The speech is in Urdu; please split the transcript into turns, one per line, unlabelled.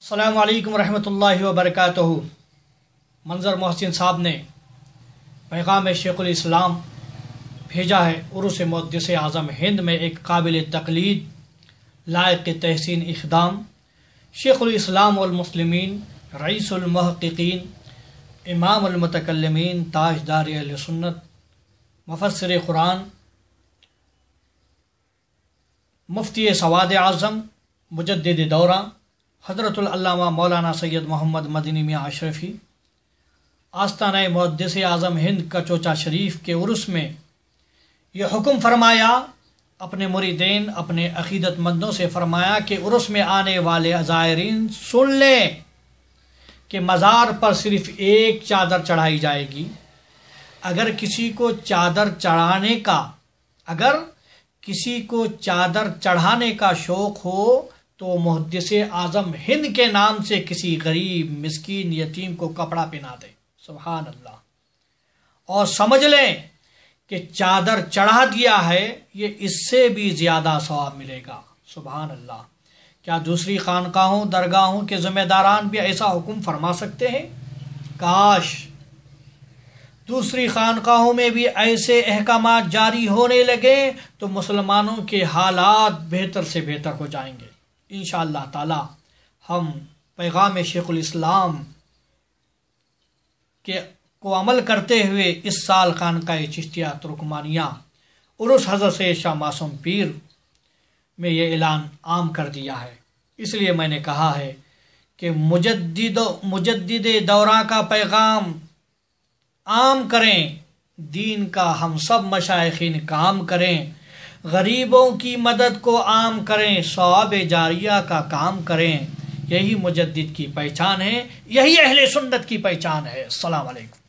السلام علیکم ورحمۃ اللہ وبرکاتہ۔ منظر محسن صاحب نے پیغام شیخ الاسلام بھیجا ہے۔ عرس مقدس اعظم ہند میں ایک قابل تقلید لائق تحسین اقدام، شیخ الاسلام والمسلمین، رئیس المحققین، امام المتکلمین، تاجدار اہل سنت، مفسر قرآن، مفتی سواد اعظم، مجدد دورہ حضرت العلامہ مولانا سید محمد مدنی میاں اشرفی، آستانہ مقدس اعظم ہند کا چوچا شریف کے عرس میں یہ حکم فرمایا، اپنے مریدین، اپنے عقیدت مندوں سے فرمایا کہ عرس میں آنے والے زائرین سن لیں کہ مزار پر صرف ایک چادر چڑھائی جائے گی۔ اگر کسی کو چادر چڑھانے کا شوق ہو تو محدث اعظم ہند کے نام سے کسی غریب، مسکین، یتیم کو کپڑا پہنا دے۔ سبحان اللہ۔ اور سمجھ لیں کہ چادر چڑھا دیا ہے، یہ اس سے بھی زیادہ ثواب ملے گا۔ سبحان اللہ۔ کیا دوسری خانقاہوں، درگاہوں کے ذمہ داران بھی ایسا حکم فرما سکتے ہیں؟ کاش دوسری خانقاہوں میں بھی ایسے احکامات جاری ہونے لگے تو مسلمانوں کے حالات بہتر سے بہتر ہو جائیں گے۔ انشاءاللہ تعالی ہم پیغام شیخ الاسلام کو عمل کرتے ہوئے اس سال خانقاہ چشتیہ ترکمانیہ عرس حضرت سید شاہ معصوم پیر میں یہ اعلان عام کر دیا ہے۔ اس لیے میں نے کہا ہے کہ مجدد دورہ کا پیغام عام کریں، دین کا ہم سب مشائخین کام کریں، غریبوں کی مدد کو عام کریں، ثواب جاریہ کا کام کریں۔ یہی مجدد کی پہچان ہے، یہی اہل سنت کی پہچان ہے۔ السلام علیکم۔